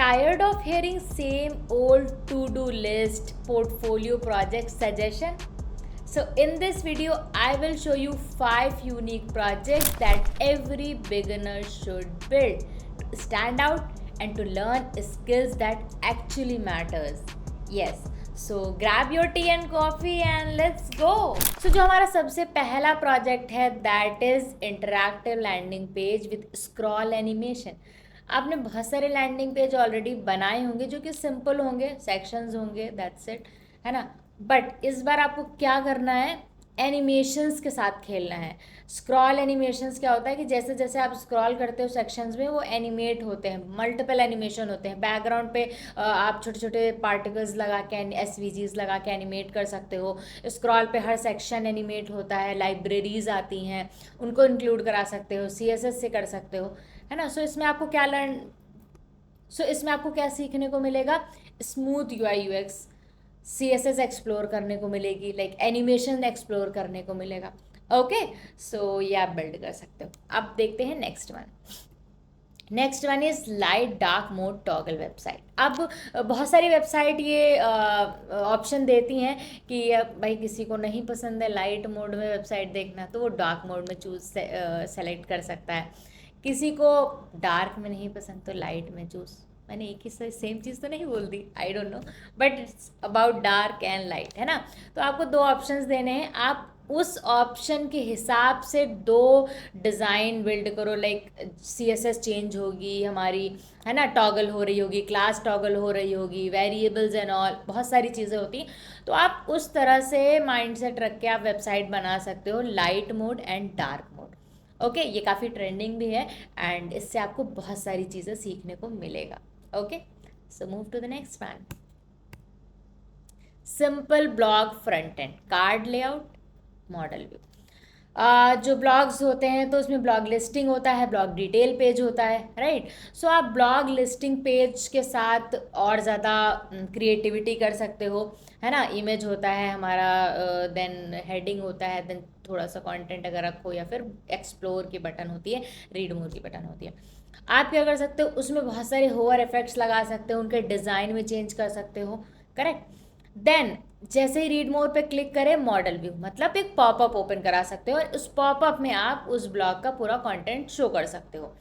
Tired of hearing same old to-do list, portfolio project suggestion? So in this video, I will show you 5 unique projects that every beginner should build to stand out and to learn skills that actually matters. Yes, so grab your tea and coffee and let's go. So जो हमारा सबसे पहला project है that is interactive landing page with scroll animation. आपने बहुत सारे landing page already बनाए होंगे जो कि सिंपल होंगे, सेक्शंस होंगे, दैट्स इट, है ना. बट इस बार आपको क्या करना है, एनिमेशंस के साथ खेलना है. स्क्रॉल एनिमेशंस क्या होता है कि जैसे जैसे आप स्क्रॉल करते हो सेक्शंस में वो एनिमेट होते हैं, मल्टीपल एनिमेशन होते हैं. बैकग्राउंड पे आप छोटे छोटे पार्टिकल्स लगा के, एसवीजीज लगा के एनिमेट कर सकते हो. स्क्रॉल पे हर सेक्शन एनिमेट होता है. लाइब्रेरीज आती हैं, उनको इंक्लूड करा सकते हो, CSS से कर सकते हो, है ना. सो इसमें आपको क्या सीखने को मिलेगा, स्मूथ UI/UX, CSS एक्सप्लोर करने को मिलेगी, लाइक एनिमेशन एक्सप्लोर करने को मिलेगा. ओके, सो ये आप बिल्ड कर सकते हो. अब देखते हैं next one is light dark mode toggle website. अब बहुत सारी वेबसाइट ये ऑप्शन देती हैं कि भाई किसी को नहीं पसंद है लाइट मोड में वेबसाइट देखना तो वो डार्क मोड में सेलेक्ट कर सकता है. किसी को डार्क में नहीं पसंद तो लाइट में चूज़. मैंने एक ही सेम चीज़ तो नहीं बोल दी, I don't know, but it's about dark and light, है ना. तो आपको 2 ऑप्शंस देने हैं. आप उस ऑप्शन के हिसाब से 2 डिज़ाइन बिल्ड करो. लाइक CSS चेंज होगी हमारी, है ना, टॉगल हो रही होगी, क्लास टॉगल हो रही होगी, वेरिएबल्स एंड ऑल, बहुत सारी चीज़ें होती हैं. तो आप उस तरह से माइंडसेट रख के आप वेबसाइट बना सकते हो, light mode and dark mode. Okay, ये काफ़ी ट्रेंडिंग भी है एंड इससे आपको बहुत सारी चीज़ें सीखने को मिलेगा. Okay, so move to the next one. Simple blog front end, card layout, model view. जो ब्लॉग्स होते हैं तो उसमें ब्लॉग लिस्टिंग होता है, ब्लॉग डिटेल पेज होता है, राइट. सो आप ब्लॉग लिस्टिंग पेज के साथ और ज़्यादा क्रिएटिविटी कर सकते हो, है ना. इमेज होता है हमारा, देन हेडिंग होता है, देन थोड़ा सा कंटेंट अगर रखो, या फिर एक्सप्लोर की बटन होती है, रीड मोर की बटन होती है. आप क्या कर सकते हो, उसमें बहुत सारे होवर इफेक्ट्स लगा सकते हो, उनके डिज़ाइन में चेंज कर सकते हो, करेक्ट. देन जैसे ही रीड मोर पे क्लिक करें, मॉडल व्यू मतलब एक पॉपअप ओपन करा सकते हो और उस पॉपअप में आप उस ब्लॉग का पूरा कंटेंट शो कर सकते हो.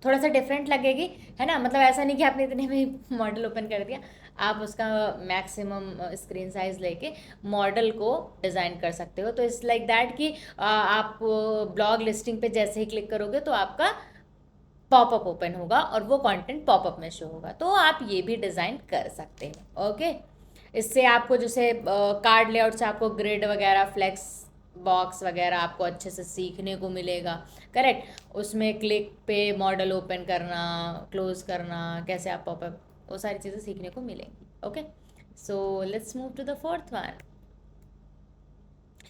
थोड़ा सा डिफरेंट लगेगी, है ना. मतलब ऐसा नहीं कि आपने इतने में मॉडल ओपन कर दिया, आप उसका मैक्सिमम स्क्रीन साइज लेके मॉडल को डिज़ाइन कर सकते हो. तो इट्स लाइक दैट कि आप ब्लॉग लिस्टिंग पे जैसे ही क्लिक करोगे तो आपका पॉपअप ओपन होगा और वो कंटेंट पॉपअप में शो होगा. तो आप ये भी डिज़ाइन कर सकते हो. ओके, इससे आपको जैसे कार्ड लेआउट से आपको ग्रिड वगैरह, फ्लेक्स बॉक्स वगैरह आपको अच्छे से सीखने को मिलेगा, करेक्ट. उसमें क्लिक पे मॉडल ओपन करना, क्लोज करना, कैसे आप पॉपअप, वो सारी चीज़ें सीखने को मिलेंगी. Okay, so let's move to the fourth one.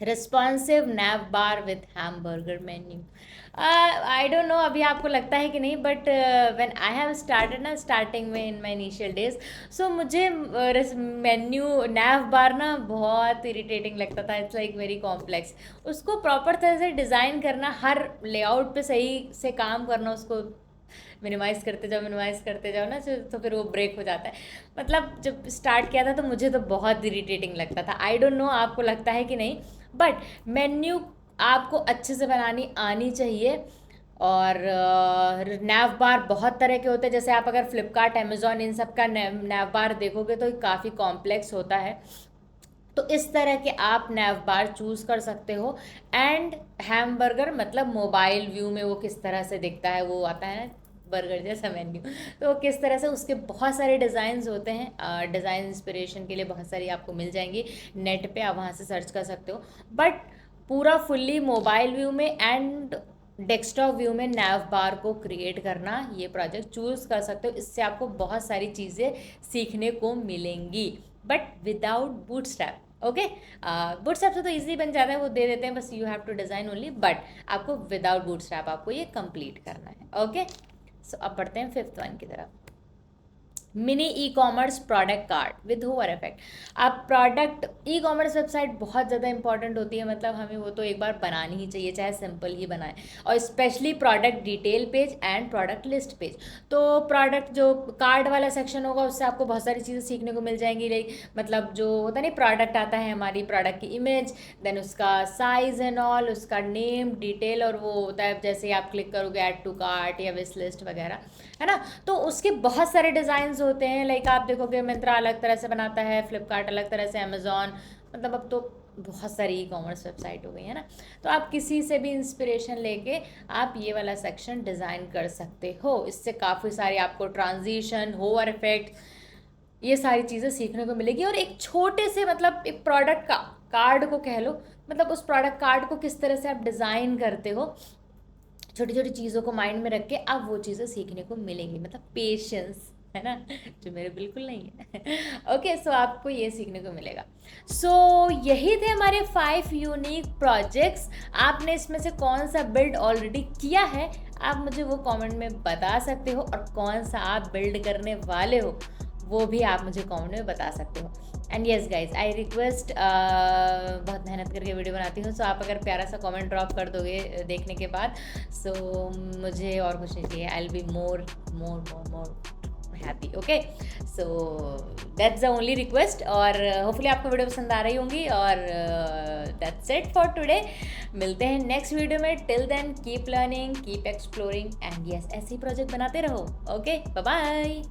Responsive nav bar with hamburger menu. I don't know अभी आपको लगता है कि नहीं, but when I have started ना, स्टार्टिंग में इन माई इनिशियल डेज, सो मुझे मेन्यू नैव बार ना बहुत इरिटेटिंग लगता था. It's like very complex. उसको प्रॉपर तरह से डिज़ाइन करना, हर लेआउट पे सही से काम करना, उसको मिनिमाइज़ करते जाओ ना, तो फिर वो ब्रेक हो जाता है. मतलब जब स्टार्ट किया था तो मुझे तो बहुत इरिटेटिंग लगता था. आई डोंट नो आपको लगता है कि नहीं, बट मेन्यू आपको अच्छे से बनानी आनी चाहिए. और नैव बार बहुत तरह के होते हैं. जैसे आप अगर फ्लिपकार्ट, अमेज़ॉन, इन सब का नैव बार देखोगे तो काफ़ी कॉम्प्लेक्स होता है. तो इस तरह के आप नैव बार चूज़ कर सकते हो. एंड हैमबर्गर मतलब मोबाइल व्यू में वो किस तरह से दिखता है, वो आता है बर्गर जैसा मेन्यू. तो किस तरह से, उसके बहुत सारे डिज़ाइंस होते हैं. डिज़ाइन इंस्पिरेशन के लिए बहुत सारी आपको मिल जाएंगी नेट पे, आप वहाँ से सर्च कर सकते हो. बट पूरा फुल्ली मोबाइल व्यू में एंड डेस्कटॉप व्यू में नैव बार को क्रिएट करना, ये प्रोजेक्ट चूज़ कर सकते हो. इससे आपको बहुत सारी चीज़ें सीखने को मिलेंगी, but without bootstrap. Okay, bootstrap से तो ईजिली बन जाता है, वो दे देते हैं, बस you have to design only. But आपको विदाउट बूटस्ट्रैप आपको ये कंप्लीट करना है. ओके, सो अब बढ़ते हैं फिफ्थ वन की तरफ. Mini ecommerce product card with hover effect. आप प्रोडक्ट ई कॉमर्स वेबसाइट बहुत ज़्यादा इंपॉर्टेंट होती है, मतलब हमें वो तो एक बार बनानी ही चाहिए, चाहे सिंपल ही बनाए, और specially product detail page and product list page. तो प्रोडक्ट जो कार्ड वाला सेक्शन होगा उससे आपको बहुत सारी चीज़ें सीखने को मिल जाएंगी, लाइक मतलब जो होता नहीं, प्रोडक्ट आता है, हमारी प्रोडक्ट की इमेज, देन उसका साइज एंड ऑल, उसका नेम डिटेल, और वो होता है जैसे आप क्लिक करोगे ऐड टू कार्ट या विश लिस्ट वगैरह, है ना। तो उसके बहुत सारे डिज़ाइंस होते हैं, लाइक आप देखोगे मिंत्रा अलग तरह से बनाता है, फ्लिपकार्ट अलग तरह से, अमेज़ॉन, मतलब अब तो बहुत सारी ई कॉमर्स वेबसाइट हो गई है ना। तो आप किसी से भी इंस्पिरेशन लेके आप ये वाला सेक्शन डिज़ाइन कर सकते हो। इससे काफ़ी सारी आपको ट्रांजिशन, होवर इफेक्ट, ये सारी चीज़ें सीखने को मिलेगी। और एक छोटे से मतलब एक प्रोडक्ट का कार्ड को कह लो, मतलब उस प्रोडक्ट कार्ड को किस तरह से आप डिज़ाइन करते हो, छोटी छोटी चीज़ों को माइंड में रख के आप वो चीज़ें सीखने को मिलेंगी, मतलब पेशेंस, है ना, जो मेरे बिल्कुल नहीं है। ओके, सो आपको ये सीखने को मिलेगा। सो यही थे हमारे 5 यूनिक प्रोजेक्ट्स। आपने इसमें से कौन सा बिल्ड ऑलरेडी किया है, आप मुझे वो कमेंट में बता सकते हो, और कौन सा आप बिल्ड करने वाले हो वो भी आप मुझे कमेंट में बता सकते हो। And yes guys, I request, बहुत मेहनत करके वीडियो बनाती हूँ, सो आप अगर प्यारा सा कमेंट ड्रॉप कर दोगे देखने के बाद, सो मुझे और कुछ नहीं चाहिए, I will be more more more more happy. Okay, so that's the only request, और होपफुली आपको वीडियो पसंद आ रही होंगी, और दैट्स इट फॉर टुडे। मिलते हैं नेक्स्ट वीडियो में, till then keep learning, keep exploring, and yes, ऐसे ही प्रोजेक्ट बनाते रहो। Okay, bye bye.